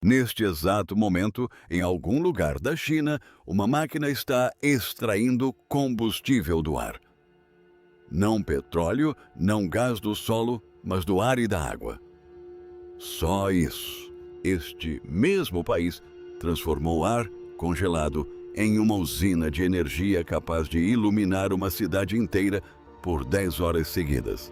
Neste exato momento, em algum lugar da China, uma máquina está extraindo combustível do ar. Não petróleo, não gás do solo, mas do ar e da água. Só isso. Este mesmo país transformou ar congelado em uma usina de energia capaz de iluminar uma cidade inteira por 10 horas seguidas.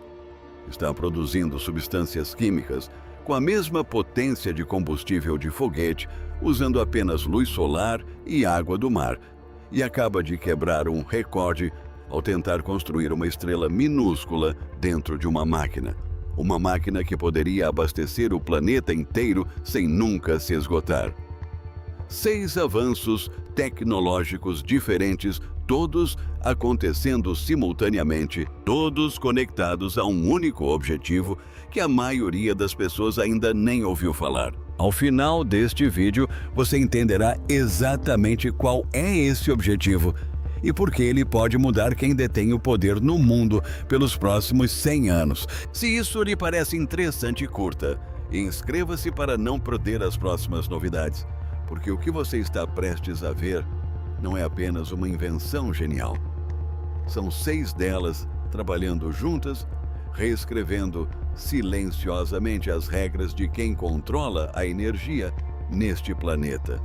Está produzindo substâncias químicas com a mesma potência de combustível de foguete, usando apenas luz solar e água do mar, e acaba de quebrar um recorde ao tentar construir uma estrela minúscula dentro de uma máquina. Uma máquina que poderia abastecer o planeta inteiro sem nunca se esgotar. 6 avanços tecnológicos diferentes, todos acontecendo simultaneamente, todos conectados a um único objetivo que a maioria das pessoas ainda nem ouviu falar. Ao final deste vídeo, você entenderá exatamente qual é esse objetivo e por que ele pode mudar quem detém o poder no mundo pelos próximos 100 anos. Se isso lhe parece interessante, curta e inscreva-se para não perder as próximas novidades, porque o que você está prestes a ver não é apenas uma invenção genial. São 6 delas trabalhando juntas, reescrevendo silenciosamente as regras de quem controla a energia neste planeta.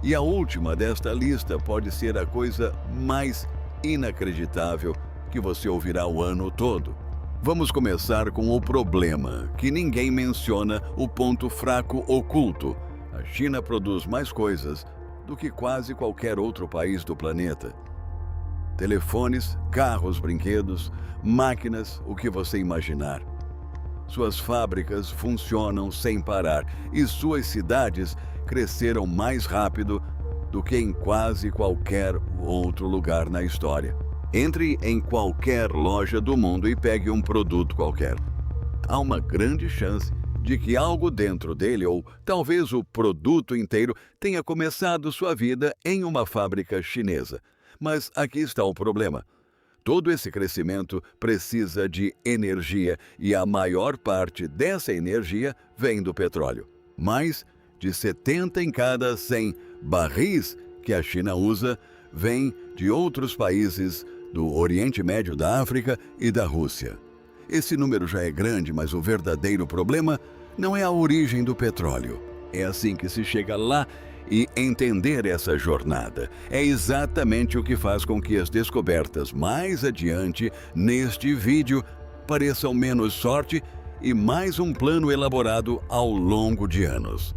E a última desta lista pode ser a coisa mais inacreditável que você ouvirá o ano todo. Vamos começar com o problema, que ninguém menciona, o ponto fraco oculto. A China produz mais coisas do que quase qualquer outro país do planeta. Telefones, carros, brinquedos, máquinas, o que você imaginar. Suas fábricas funcionam sem parar e suas cidades cresceram mais rápido do que em quase qualquer outro lugar na história. Entre em qualquer loja do mundo e pegue um produto qualquer. Há uma grande chance de que algo dentro dele, ou talvez o produto inteiro, tenha começado sua vida em uma fábrica chinesa. Mas aqui está o problema. Todo esse crescimento precisa de energia e a maior parte dessa energia vem do petróleo. Mais de 70 em cada 100 barris que a China usa vem de outros países do Oriente Médio, da África e da Rússia. Esse número já é grande, mas o verdadeiro problema não é a origem do petróleo. É assim que se chega lá e entender essa jornada. É exatamente o que faz com que as descobertas mais adiante neste vídeo pareçam menos sorte e mais um plano elaborado ao longo de anos.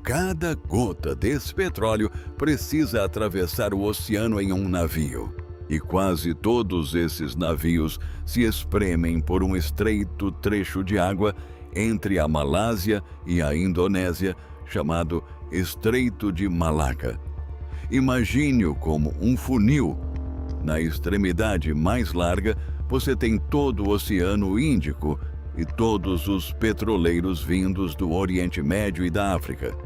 Cada gota desse petróleo precisa atravessar o oceano em um navio. E quase todos esses navios se espremem por um estreito trecho de água entre a Malásia e a Indonésia, chamado Estreito de Malaca. Imagine-o como um funil. Na extremidade mais larga, você tem todo o Oceano Índico e todos os petroleiros vindos do Oriente Médio e da África.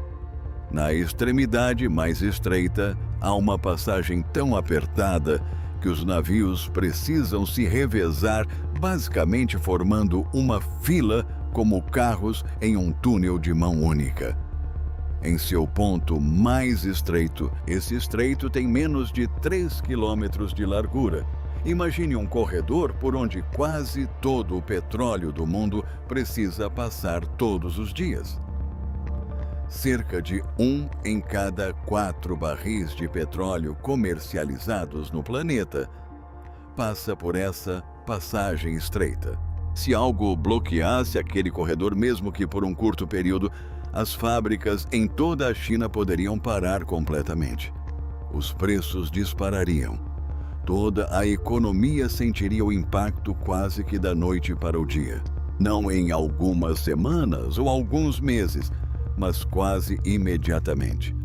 Na extremidade mais estreita, há uma passagem tão apertada que os navios precisam se revezar, basicamente formando uma fila como carros em um túnel de mão única. Em seu ponto mais estreito, esse estreito tem menos de 3 quilômetros de largura. Imagine um corredor por onde quase todo o petróleo do mundo precisa passar todos os dias. Cerca de 1 em cada 4 barris de petróleo comercializados no planeta passa por essa passagem estreita. Se algo bloqueasse aquele corredor, mesmo que por um curto período, as fábricas em toda a China poderiam parar completamente. Os preços disparariam. Toda a economia sentiria o impacto quase que da noite para o dia. Não em algumas semanas ou alguns meses, mas quase imediatamente.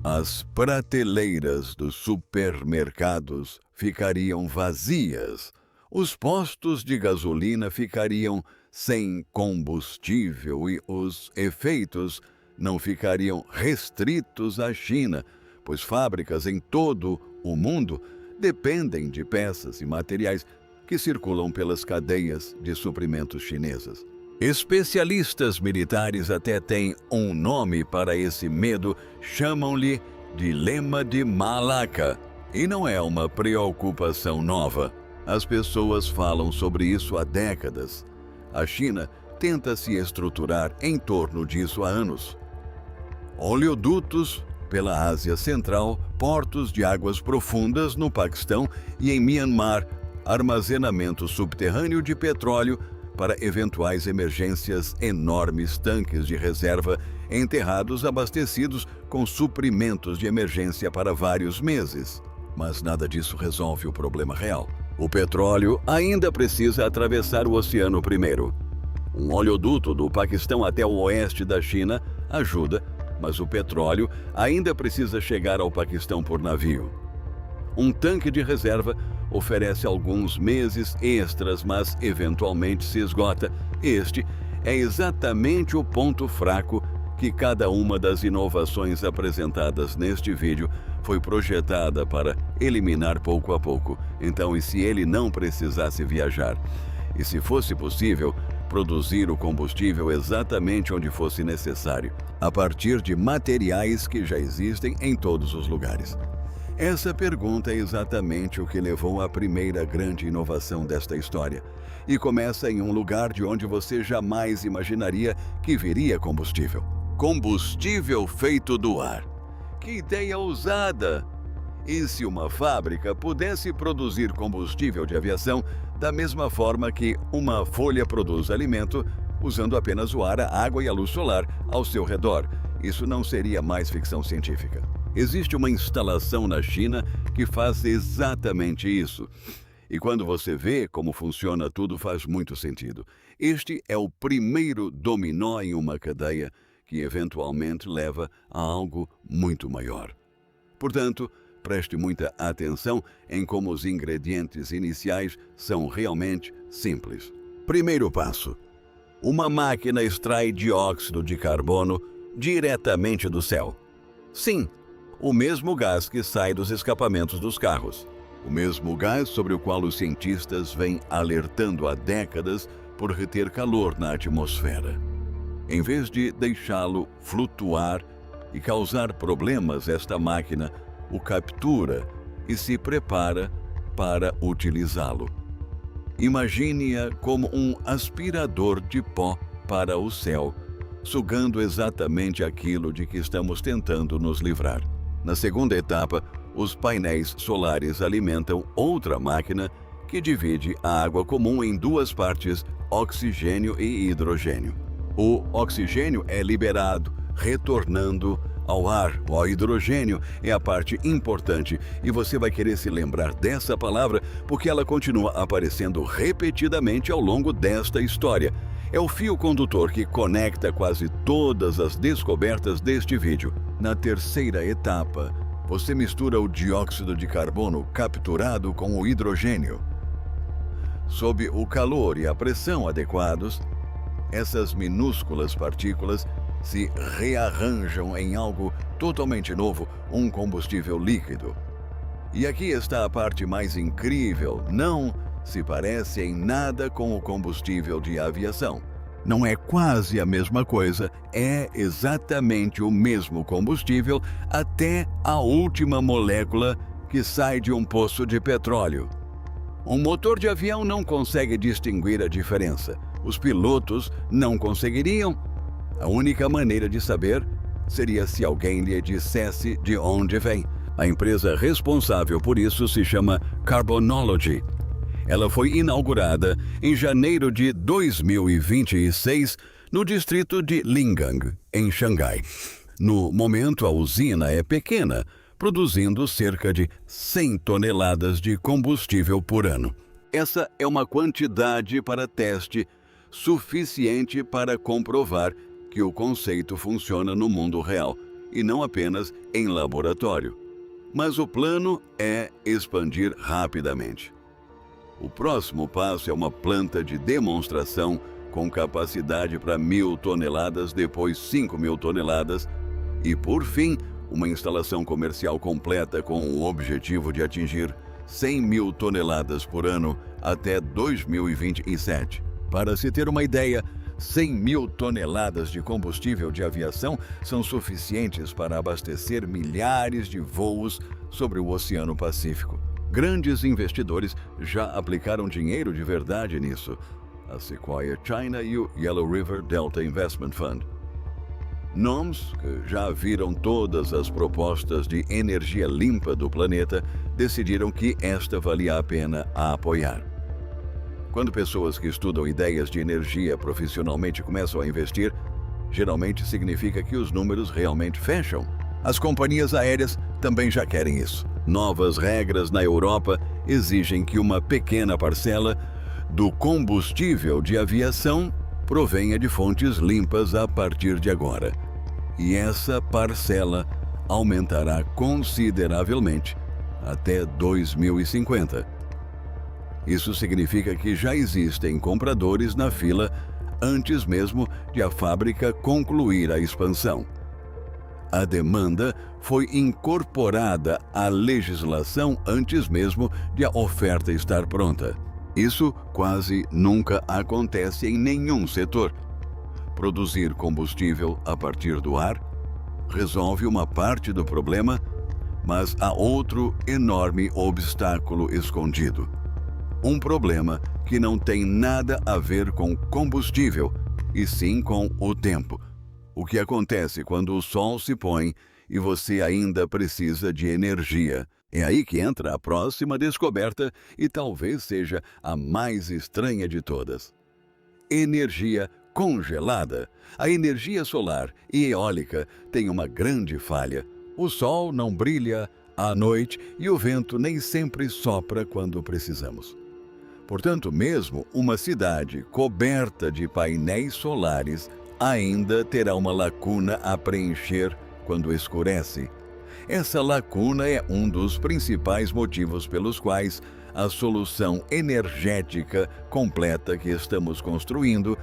As prateleiras dos supermercados ficariam vazias. Os postos de gasolina ficariam sem combustível e os efeitos não ficariam restritos à China, pois fábricas em todo o mundo dependem de peças e materiais que circulam pelas cadeias de suprimentos chinesas. Especialistas militares até têm um nome para esse medo, chamam-lhe Dilema de Malacca. E não é uma preocupação nova. As pessoas falam sobre isso há décadas. A China tenta se estruturar em torno disso há anos. Oleodutos pela Ásia Central, portos de águas profundas no Paquistão e em Myanmar, armazenamento subterrâneo de petróleo para eventuais emergências, enormes tanques de reserva enterrados abastecidos com suprimentos de emergência para vários meses. Mas nada disso resolve o problema real. O petróleo ainda precisa atravessar o oceano primeiro. Um oleoduto do Paquistão até o oeste da China ajuda, mas o petróleo ainda precisa chegar ao Paquistão por navio. Um tanque de reserva oferece alguns meses extras, mas eventualmente se esgota. Este é exatamente o ponto fraco que cada uma das inovações apresentadas neste vídeo foi projetada para eliminar pouco a pouco. Então, e se ele não precisasse viajar? E se fosse possível, produzir o combustível exatamente onde fosse necessário, a partir de materiais que já existem em todos os lugares? Essa pergunta é exatamente o que levou à primeira grande inovação desta história. E começa em um lugar de onde você jamais imaginaria que viria combustível. Combustível feito do ar. Que ideia ousada! E se uma fábrica pudesse produzir combustível de aviação da mesma forma que uma folha produz alimento, usando apenas o ar, a água e a luz solar ao seu redor? Isso não seria mais ficção científica. Existe uma instalação na China que faz exatamente isso. E quando você vê como funciona tudo, faz muito sentido. Este é o primeiro dominó em uma cadeia que eventualmente leva a algo muito maior. Portanto, preste muita atenção em como os ingredientes iniciais são realmente simples. Primeiro passo: uma máquina extrai dióxido de carbono diretamente do céu. Sim, o mesmo gás que sai dos escapamentos dos carros. O mesmo gás sobre o qual os cientistas vêm alertando há décadas por reter calor na atmosfera. Em vez de deixá-lo flutuar e causar problemas, esta máquina o captura e se prepara para utilizá-lo. Imagine-a como um aspirador de pó para o céu, sugando exatamente aquilo de que estamos tentando nos livrar. Na segunda etapa, os painéis solares alimentam outra máquina que divide a água comum em duas partes, oxigênio e hidrogênio. O oxigênio é liberado, retornando ao ar. O hidrogênio é a parte importante e você vai querer se lembrar dessa palavra porque ela continua aparecendo repetidamente ao longo desta história. É o fio condutor que conecta quase todas as descobertas deste vídeo. Na terceira etapa, você mistura o dióxido de carbono capturado com o hidrogênio. Sob o calor e a pressão adequados, essas minúsculas partículas se rearranjam em algo totalmente novo, um combustível líquido. E aqui está a parte mais incrível: não se parece em nada com o combustível de aviação. Não é quase a mesma coisa, é exatamente o mesmo combustível até a última molécula que sai de um poço de petróleo. Um motor de avião não consegue distinguir a diferença. Os pilotos não conseguiriam. A única maneira de saber seria se alguém lhe dissesse de onde vem. A empresa responsável por isso se chama Carbonology. Ela foi inaugurada em janeiro de 2026 no distrito de Lingang, em Xangai. No momento, a usina é pequena, produzindo cerca de 100 toneladas de combustível por ano. Essa é uma quantidade para teste suficiente para comprovar que o conceito funciona no mundo real e não apenas em laboratório. Mas o plano é expandir rapidamente. O próximo passo é uma planta de demonstração com capacidade para 1.000 toneladas, depois 5.000 toneladas e, por fim, uma instalação comercial completa com o objetivo de atingir 100.000 toneladas por ano até 2027. Para se ter uma ideia, 100 mil toneladas de combustível de aviação são suficientes para abastecer milhares de voos sobre o Oceano Pacífico. Grandes investidores já aplicaram dinheiro de verdade nisso. A Sequoia China e o Yellow River Delta Investment Fund. Nomes que já viram todas as propostas de energia limpa do planeta decidiram que esta valia a pena a apoiar. Quando pessoas que estudam ideias de energia profissionalmente começam a investir, geralmente significa que os números realmente fecham. As companhias aéreas também já querem isso. Novas regras na Europa exigem que uma pequena parcela do combustível de aviação provenha de fontes limpas a partir de agora. E essa parcela aumentará consideravelmente até 2050. Isso significa que já existem compradores na fila antes mesmo de a fábrica concluir a expansão. A demanda foi incorporada à legislação antes mesmo de a oferta estar pronta. Isso quase nunca acontece em nenhum setor. Produzir combustível a partir do ar resolve uma parte do problema, mas há outro enorme obstáculo escondido. Um problema que não tem nada a ver com combustível, e sim com o tempo. O que acontece quando o sol se põe e você ainda precisa de energia? É aí que entra a próxima descoberta e talvez seja a mais estranha de todas. Energia congelada. A energia solar e eólica tem uma grande falha. O sol não brilha à noite e o vento nem sempre sopra quando precisamos. Portanto, mesmo uma cidade coberta de painéis solares ainda terá uma lacuna a preencher quando escurece. Essa lacuna é um dos principais motivos pelos quais a solução energética completa que estamos construindo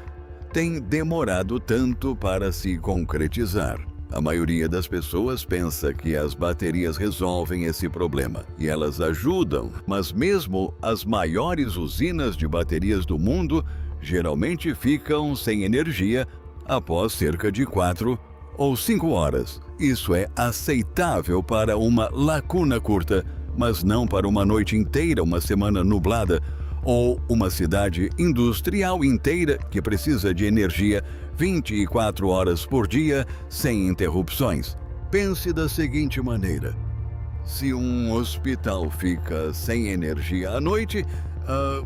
tem demorado tanto para se concretizar. A maioria das pessoas pensa que as baterias resolvem esse problema, e elas ajudam, mas mesmo as maiores usinas de baterias do mundo geralmente ficam sem energia após cerca de 4 ou 5 horas. Isso é aceitável para uma lacuna curta, mas não para uma noite inteira, uma semana nublada, ou uma cidade industrial inteira que precisa de energia 24 horas por dia, sem interrupções. Pense da seguinte maneira: se um hospital fica sem energia à noite,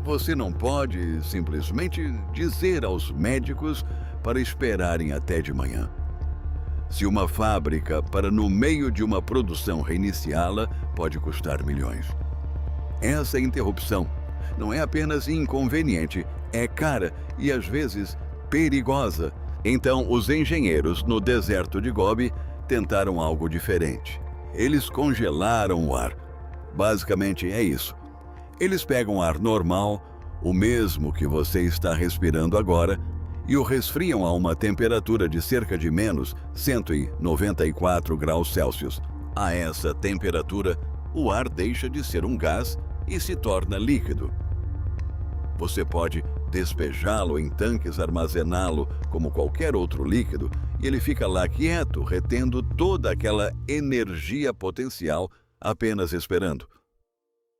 você não pode simplesmente dizer aos médicos para esperarem até de manhã. Se uma fábrica, para no meio de uma produção reiniciá-la, pode custar milhões. Essa interrupção não é apenas inconveniente, é cara e às vezes perigosa. Então, os engenheiros no deserto de Gobi tentaram algo diferente. Eles congelaram o ar. Basicamente é isso. Eles pegam ar normal, o mesmo que você está respirando agora, e o resfriam a uma temperatura de cerca de menos 194 graus Celsius. A essa temperatura, o ar deixa de ser um gás e se torna líquido. Você pode despejá-lo em tanques, armazená-lo como qualquer outro líquido, e ele fica lá quieto, retendo toda aquela energia potencial, apenas esperando.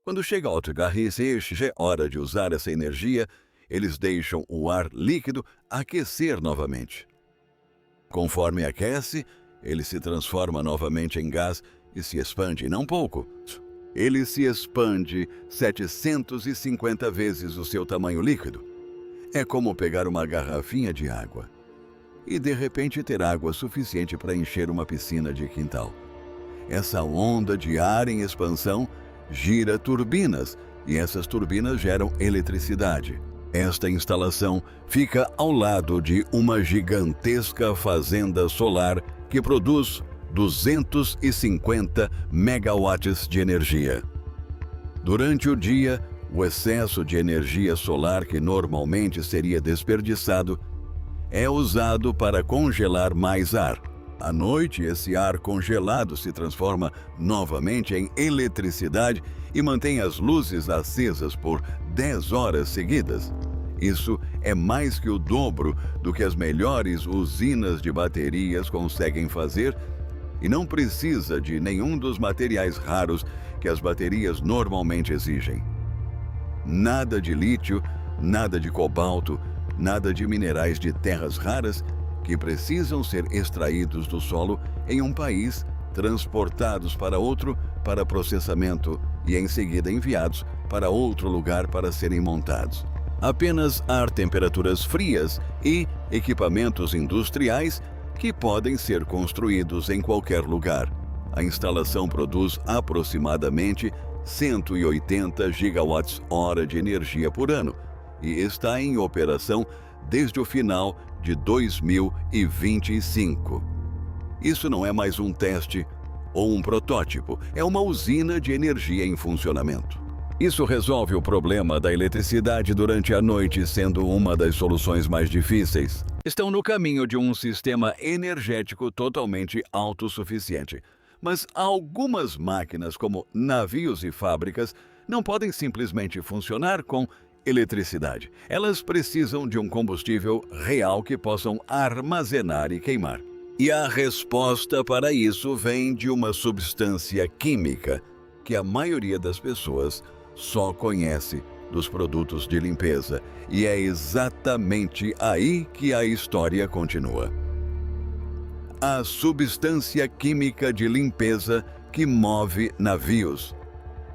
Quando chega ao é hora de usar essa energia, eles deixam o ar líquido aquecer novamente. Conforme aquece, ele se transforma novamente em gás e se expande, não pouco. Ele se expande 750 vezes o seu tamanho líquido. É como pegar uma garrafinha de água e de repente ter água suficiente para encher uma piscina de quintal. Essa onda de ar em expansão gira turbinas e essas turbinas geram eletricidade. Esta instalação fica ao lado de uma gigantesca fazenda solar que produz 250 megawatts de energia. Durante o dia, o excesso de energia solar que normalmente seria desperdiçado é usado para congelar mais ar. À noite, esse ar congelado se transforma novamente em eletricidade e mantém as luzes acesas por 10 horas seguidas. Isso é mais que o dobro do que as melhores usinas de baterias conseguem fazer e não precisa de nenhum dos materiais raros que as baterias normalmente exigem. Nada de lítio, nada de cobalto, nada de minerais de terras raras que precisam ser extraídos do solo em um país, transportados para outro para processamento e em seguida enviados para outro lugar para serem montados. Apenas ar temperaturas frias e equipamentos industriais que podem ser construídos em qualquer lugar. A instalação produz aproximadamente 180 gigawatts-hora de energia por ano e está em operação desde o final de 2025. Isso não é mais um teste ou um protótipo, é uma usina de energia em funcionamento. Isso resolve o problema da eletricidade durante a noite, sendo uma das soluções mais difíceis. Estão no caminho de um sistema energético totalmente autossuficiente. Mas algumas máquinas, como navios e fábricas, não podem simplesmente funcionar com eletricidade. Elas precisam de um combustível real que possam armazenar e queimar. E a resposta para isso vem de uma substância química que a maioria das pessoas só conhece dos produtos de limpeza. E é exatamente aí que a história continua. A substância química de limpeza que move navios.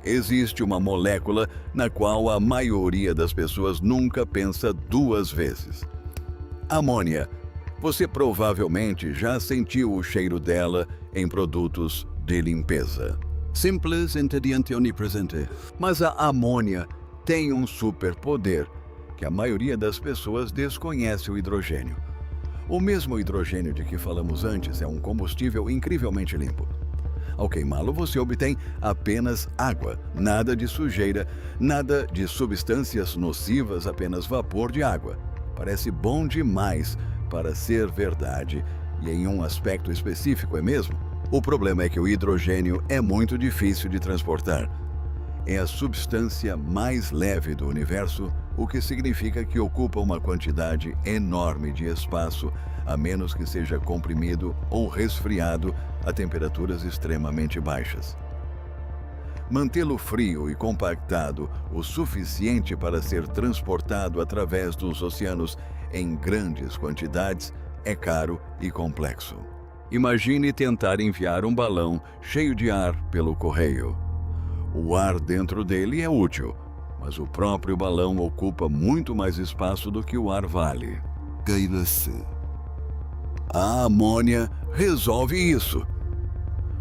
Existe uma molécula na qual a maioria das pessoas nunca pensa duas vezes. Amônia. Você provavelmente já sentiu o cheiro dela em produtos de limpeza. Simples, entediante e onipresente. Mas a amônia tem um superpoder que a maioria das pessoas desconhece: o hidrogênio. O mesmo hidrogênio de que falamos antes é um combustível incrivelmente limpo. Ao queimá-lo, você obtém apenas água, nada de sujeira, nada de substâncias nocivas, apenas vapor de água. Parece bom demais para ser verdade, e em um aspecto específico, é mesmo? O problema é que o hidrogênio é muito difícil de transportar. É a substância mais leve do universo, o que significa que ocupa uma quantidade enorme de espaço, a menos que seja comprimido ou resfriado a temperaturas extremamente baixas. Mantê-lo frio e compactado o suficiente para ser transportado através dos oceanos em grandes quantidades é caro e complexo. Imagine tentar enviar um balão cheio de ar pelo correio. O ar dentro dele é útil, mas o próprio balão ocupa muito mais espaço do que o ar vale. A amônia resolve isso.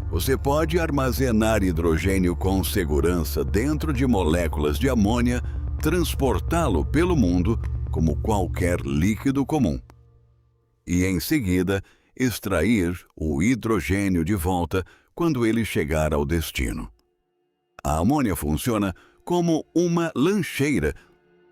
Você pode armazenar hidrogênio com segurança dentro de moléculas de amônia, transportá-lo pelo mundo como qualquer líquido comum. E em seguida, extrair o hidrogênio de volta quando ele chegar ao destino. A amônia funciona como uma lancheira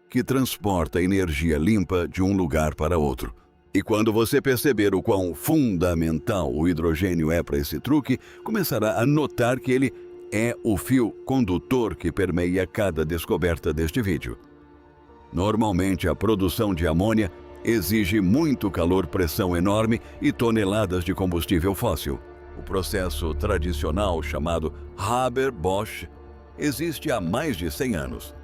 que transporta energia limpa de um lugar para outro. E quando você perceber o quão fundamental o hidrogênio é para esse truque, começará a notar que ele é o fio condutor que permeia cada descoberta deste vídeo. Normalmente, a produção de amônia exige muito calor, pressão enorme e toneladas de combustível fóssil. O processo tradicional, chamado Haber-Bosch, existe há mais de 100 anos.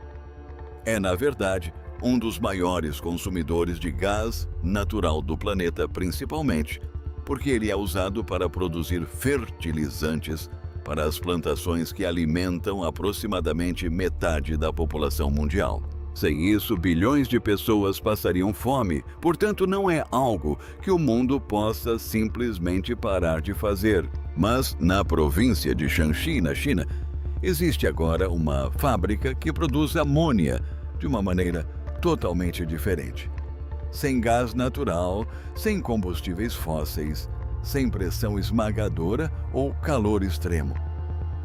É, na verdade, um dos maiores consumidores de gás natural do planeta, principalmente porque ele é usado para produzir fertilizantes para as plantações que alimentam aproximadamente metade da população mundial. Sem isso, bilhões de pessoas passariam fome, portanto não é algo que o mundo possa simplesmente parar de fazer. Mas na província de Shanxi, na China, existe agora uma fábrica que produz amônia de uma maneira totalmente diferente. Sem gás natural, sem combustíveis fósseis, sem pressão esmagadora ou calor extremo.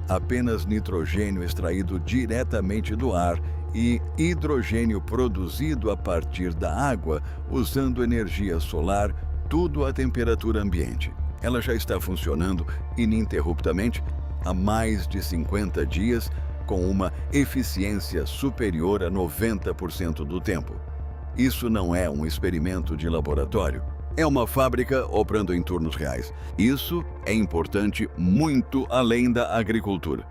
Apenas nitrogênio extraído diretamente do ar e hidrogênio produzido a partir da água, usando energia solar, tudo à temperatura ambiente. Ela já está funcionando ininterruptamente há mais de 50 dias, com uma eficiência superior a 90% do tempo. Isso não é um experimento de laboratório. É uma fábrica operando em turnos reais. Isso é importante muito além da agricultura.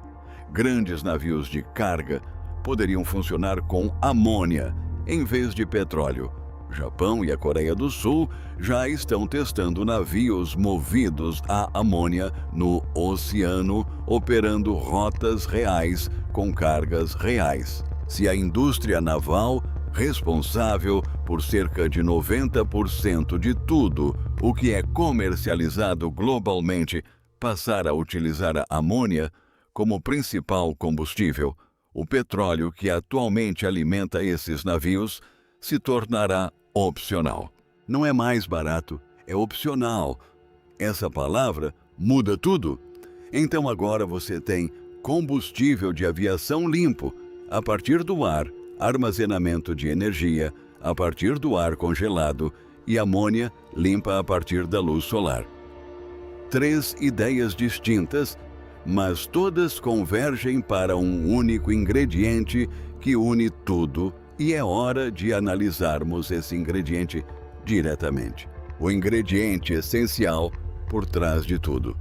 Grandes navios de carga poderiam funcionar com amônia em vez de petróleo. O Japão e a Coreia do Sul já estão testando navios movidos a amônia no oceano, operando rotas reais com cargas reais. Se a indústria naval, responsável por cerca de 90% de tudo o que é comercializado globalmente, passar a utilizar a amônia como principal combustível, o petróleo que atualmente alimenta esses navios se tornará opcional. Não é mais barato, é opcional. Essa palavra muda tudo. Então agora você tem combustível de aviação limpo a partir do ar, armazenamento de energia a partir do ar congelado e amônia limpa a partir da luz solar. 3 ideias distintas, mas todas convergem para um único ingrediente que une tudo, e é hora de analisarmos esse ingrediente diretamente. O ingrediente essencial por trás de tudo.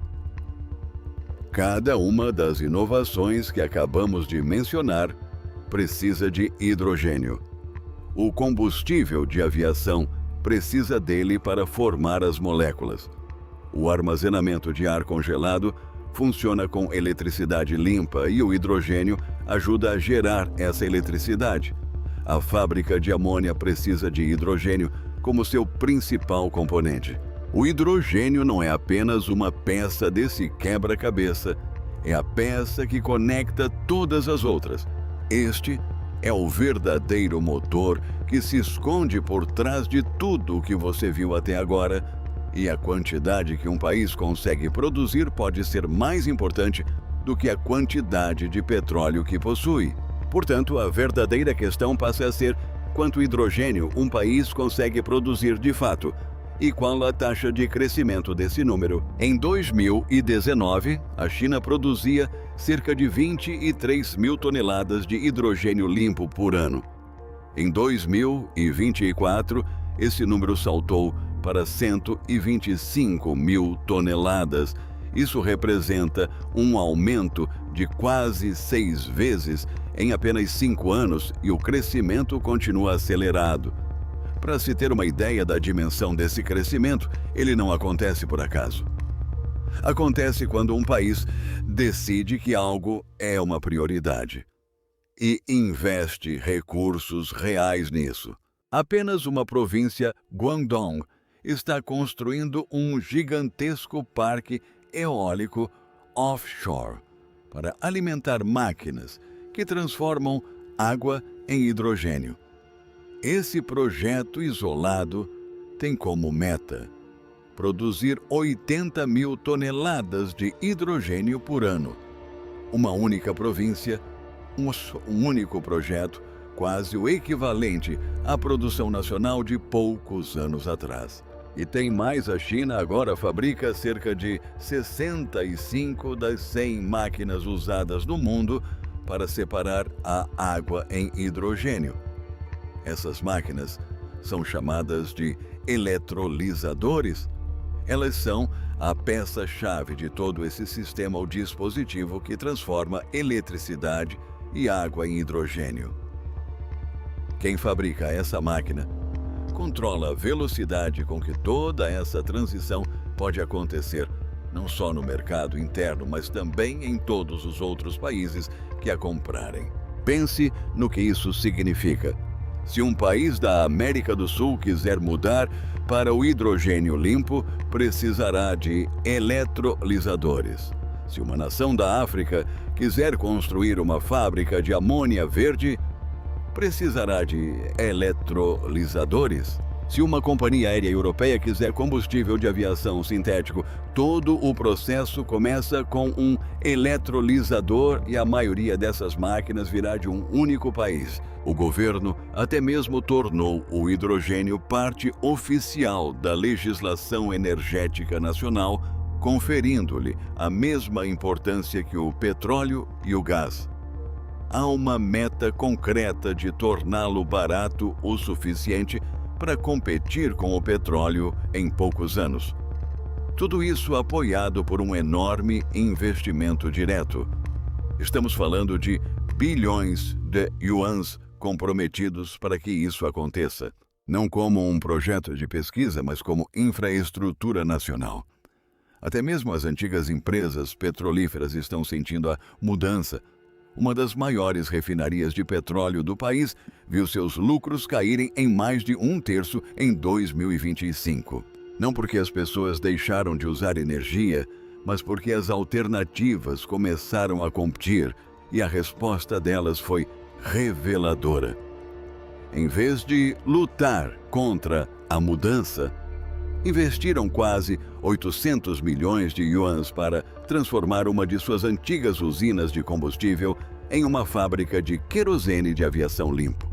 Cada uma das inovações que acabamos de mencionar precisa de hidrogênio. O combustível de aviação precisa dele para formar as moléculas. O armazenamento de ar congelado funciona com eletricidade limpa e o hidrogênio ajuda a gerar essa eletricidade. A fábrica de amônia precisa de hidrogênio como seu principal componente. O hidrogênio não é apenas uma peça desse quebra-cabeça, é a peça que conecta todas as outras. Este é o verdadeiro motor que se esconde por trás de tudo o que você viu até agora, e a quantidade que um país consegue produzir pode ser mais importante do que a quantidade de petróleo que possui. Portanto, a verdadeira questão passa a ser quanto hidrogênio um país consegue produzir de fato e qual a taxa de crescimento desse número. Em 2019, a China produzia cerca de 23 mil toneladas de hidrogênio limpo por ano. Em 2024, esse número saltou para 125 mil toneladas. Isso representa um aumento de quase 6 vezes em apenas 5 anos e o crescimento continua acelerado. Para se ter uma ideia da dimensão desse crescimento, ele não acontece por acaso. Acontece quando um país decide que algo é uma prioridade e investe recursos reais nisso. Apenas uma província, Guangdong, está construindo um gigantesco parque eólico offshore para alimentar máquinas que transformam água em hidrogênio. Esse projeto isolado tem como meta produzir 80 mil toneladas de hidrogênio por ano. Uma única província, um único projeto, quase o equivalente à produção nacional de poucos anos atrás. E tem mais, a China agora fabrica cerca de 65 das 100 máquinas usadas no mundo para separar a água em hidrogênio. Essas máquinas são chamadas de eletrolisadores. Elas são a peça-chave de todo esse sistema ou dispositivo que transforma eletricidade e água em hidrogênio. Quem fabrica essa máquina controla a velocidade com que toda essa transição pode acontecer, não só no mercado interno, mas também em todos os outros países que a comprarem. Pense no que isso significa. Se um país da América do Sul quiser mudar para o hidrogênio limpo, precisará de eletrolisadores. Se uma nação da África quiser construir uma fábrica de amônia verde, precisará de eletrolisadores. Se uma companhia aérea europeia quiser combustível de aviação sintético, todo o processo começa com um eletrolisador e a maioria dessas máquinas virá de um único país. O governo até mesmo tornou o hidrogênio parte oficial da legislação energética nacional, conferindo-lhe a mesma importância que o petróleo e o gás. há uma meta concreta de torná-lo barato o suficiente para competir com o petróleo em poucos anos. Tudo isso apoiado por um enorme investimento direto. Estamos falando de bilhões de yuans comprometidos para que isso aconteça. Não como um projeto de pesquisa, mas como infraestrutura nacional. Até mesmo as antigas empresas petrolíferas estão sentindo a mudança. Uma das maiores refinarias de petróleo do país viu seus lucros caírem em mais de 1/3 em 2025. Não porque as pessoas deixaram de usar energia, mas porque as alternativas começaram a competir e a resposta delas foi reveladora. Em vez de lutar contra a mudança, investiram quase 800 milhões de yuans para transformar uma de suas antigas usinas de combustível em uma fábrica de querosene de aviação limpo.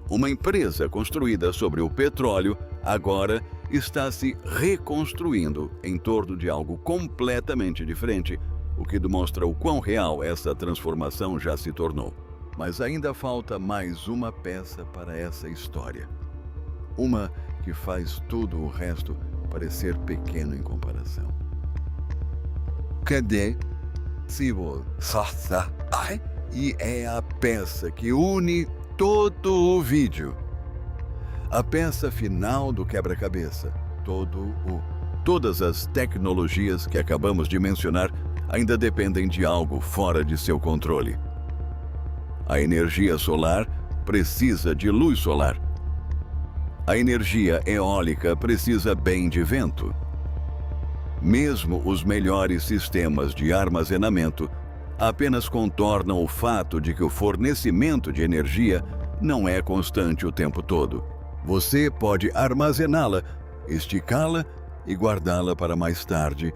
Uma empresa construída sobre o petróleo agora está se reconstruindo em torno de algo completamente diferente, o que demonstra o quão real essa transformação já se tornou. Mas ainda falta mais uma peça para essa história. Uma que faz todo o resto parecer pequeno em comparação. Cadê? E é a peça que une todo o vídeo. A peça final do quebra-cabeça. Todas as tecnologias que acabamos de mencionar ainda dependem de algo fora de seu controle. A energia solar precisa de luz solar. A energia eólica precisa bem de vento. Mesmo os melhores sistemas de armazenamento apenas contornam o fato de que o fornecimento de energia não é constante o tempo todo. Você pode armazená-la, esticá-la e guardá-la para mais tarde,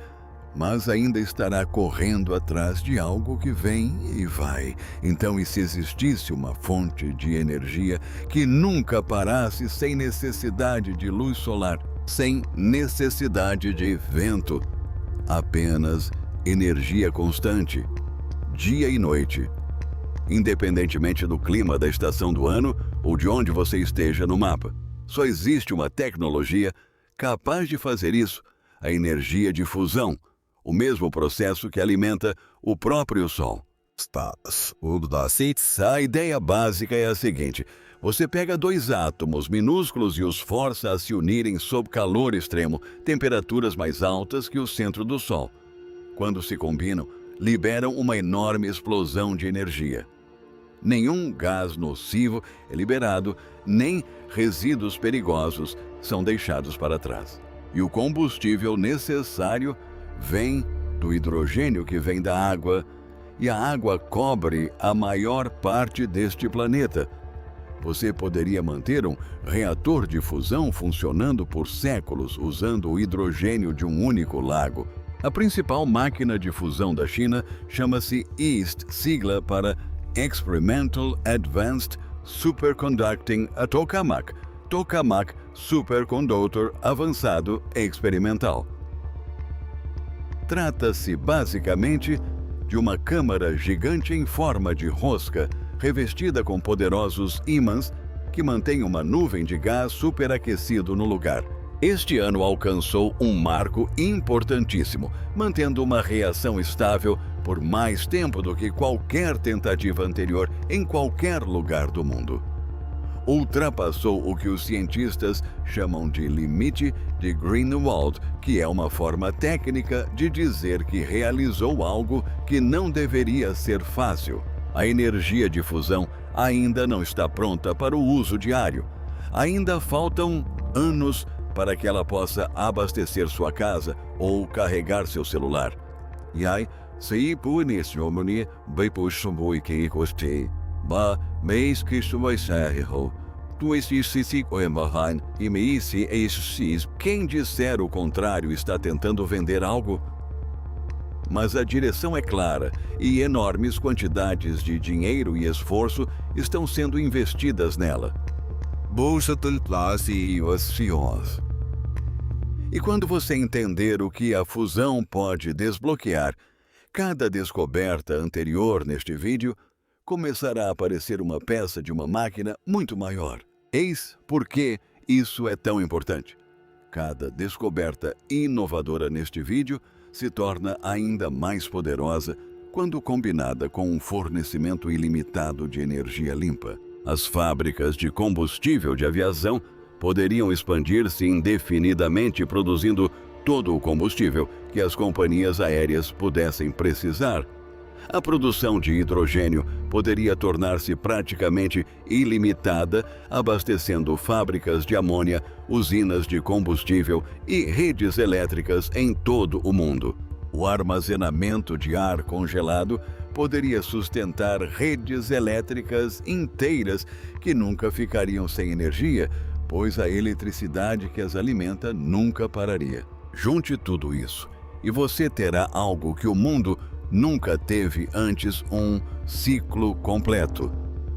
mas ainda estará correndo atrás de algo que vem e vai. Então, e se existisse uma fonte de energia que nunca parasse sem necessidade de luz solar, sem necessidade de vento, apenas energia constante, dia e noite, independentemente do clima da estação do ano ou de onde você esteja no mapa. Só existe uma tecnologia capaz de fazer isso, a energia de fusão, o mesmo processo que alimenta o próprio Sol. A ideia básica é a seguinte: você pega dois átomos minúsculos e os força a se unirem sob calor extremo, temperaturas mais altas que o centro do Sol. Quando se combinam, liberam uma enorme explosão de energia. Nenhum gás nocivo é liberado, nem resíduos perigosos são deixados para trás. E o combustível necessário vem do hidrogênio que vem da água, e a água cobre a maior parte deste planeta. Você poderia manter um reator de fusão funcionando por séculos usando o hidrogênio de um único lago. A principal máquina de fusão da China chama-se EAST, sigla para Experimental Advanced Superconducting Tokamak, Tokamak Superconductor Avançado Experimental. Trata-se basicamente de uma câmara gigante em forma de rosca, revestida com poderosos ímãs que mantém uma nuvem de gás superaquecido no lugar. Este ano alcançou um marco importantíssimo, mantendo uma reação estável por mais tempo do que qualquer tentativa anterior em qualquer lugar do mundo. Ultrapassou o que os cientistas chamam de limite de Greenwald, que é uma forma técnica de dizer que realizou algo que não deveria ser fácil. A energia de fusão ainda não está pronta para o uso diário. Ainda faltam anos para que ela possa abastecer sua casa ou carregar seu celular. Quem disser o contrário está tentando vender algo? Mas a direção é clara e enormes quantidades de dinheiro e esforço estão sendo investidas nela. E quando você entender o que a fusão pode desbloquear, cada descoberta anterior neste vídeo começará a aparecer uma peça de uma máquina muito maior. Eis por que isso é tão importante. Cada descoberta inovadora neste vídeo se torna ainda mais poderosa quando combinada com um fornecimento ilimitado de energia limpa. As fábricas de combustível de aviação poderiam expandir-se indefinidamente, produzindo todo o combustível que as companhias aéreas pudessem precisar. A produção de hidrogênio poderia tornar-se praticamente ilimitada, abastecendo fábricas de amônia, usinas de combustível e redes elétricas em todo o mundo. O armazenamento de ar congelado poderia sustentar redes elétricas inteiras que nunca ficariam sem energia, pois a eletricidade que as alimenta nunca pararia. Junte tudo isso e você terá algo que o mundo nunca teve antes: um ciclo completo.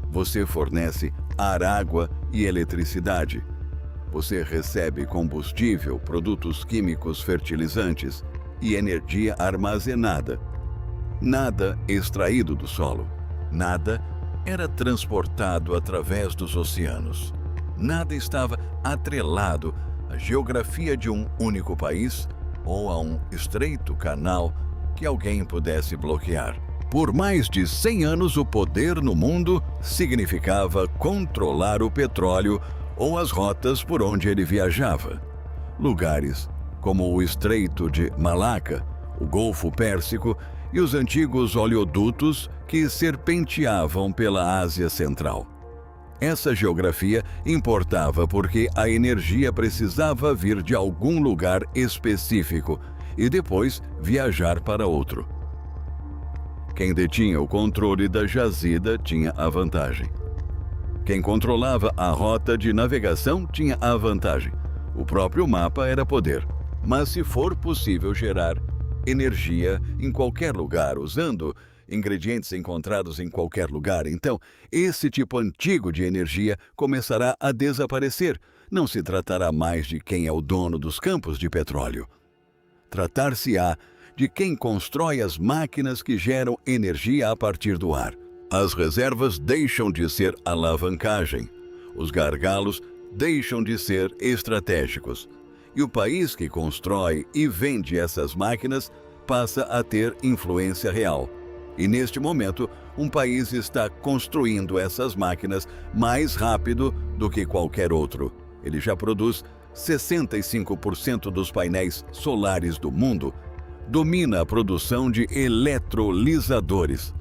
Você fornece ar, água e eletricidade. Você recebe combustível, produtos químicos, fertilizantes e energia armazenada. Nada extraído do solo. Nada era transportado através dos oceanos. Nada estava atrelado à geografia de um único país ou a um estreito canal que alguém pudesse bloquear. Por mais de 100 anos, o poder no mundo significava controlar o petróleo ou as rotas por onde ele viajava. Lugares como o Estreito de Malaca, o Golfo Pérsico e os antigos oleodutos que serpenteavam pela Ásia Central. Essa geografia importava porque a energia precisava vir de algum lugar específico e depois viajar para outro. Quem detinha o controle da jazida tinha a vantagem. Quem controlava a rota de navegação tinha a vantagem. O próprio mapa era poder. Mas se for possível gerar energia em qualquer lugar, usando ingredientes encontrados em qualquer lugar, então esse tipo antigo de energia começará a desaparecer. Não se tratará mais de quem é o dono dos campos de petróleo. Tratar-se-á de quem constrói as máquinas que geram energia a partir do ar. As reservas deixam de ser alavancagem. Os gargalos deixam de ser estratégicos. E o país que constrói e vende essas máquinas passa a ter influência real. E neste momento, um país está construindo essas máquinas mais rápido do que qualquer outro. Ele já produz 65% dos painéis solares do mundo, domina a produção de eletrolisadores,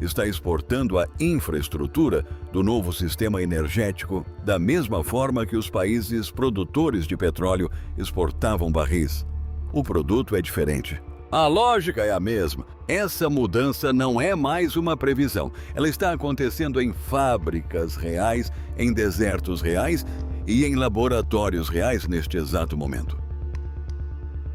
está exportando a infraestrutura do novo sistema energético da mesma forma que os países produtores de petróleo exportavam barris. O produto é diferente. A lógica é a mesma. Essa mudança não é mais uma previsão. Ela está acontecendo em fábricas reais, em desertos reais e em laboratórios reais neste exato momento.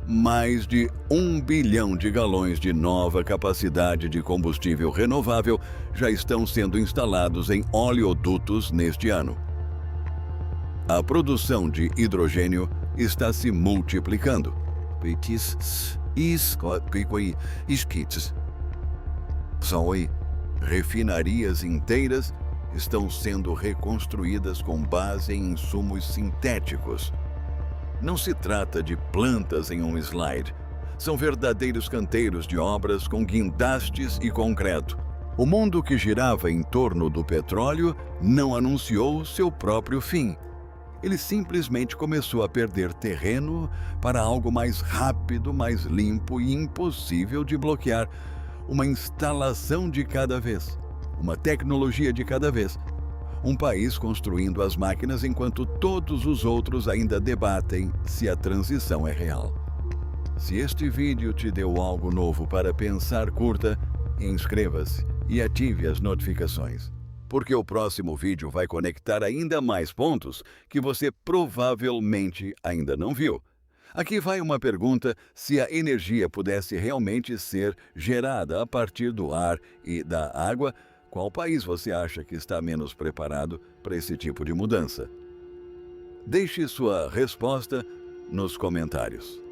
Mais de 1 bilhão de galões de nova capacidade de combustível renovável já estão sendo instalados em oleodutos neste ano. A produção de hidrogênio está se multiplicando. Refinarias inteiras estão sendo reconstruídas com base em insumos sintéticos. Não se trata de plantas em um slide. São verdadeiros canteiros de obras com guindastes e concreto. O mundo que girava em torno do petróleo não anunciou seu próprio fim. Ele simplesmente começou a perder terreno para algo mais rápido, mais limpo e impossível de bloquear. Uma instalação de cada vez, uma tecnologia de cada vez. Um país construindo as máquinas enquanto todos os outros ainda debatem se a transição é real. Se este vídeo te deu algo novo para pensar, curta, inscreva-se e ative as notificações, porque o próximo vídeo vai conectar ainda mais pontos que você provavelmente ainda não viu. Aqui vai uma pergunta: se a energia pudesse realmente ser gerada a partir do ar e da água, qual país você acha que está menos preparado para esse tipo de mudança? Deixe sua resposta nos comentários.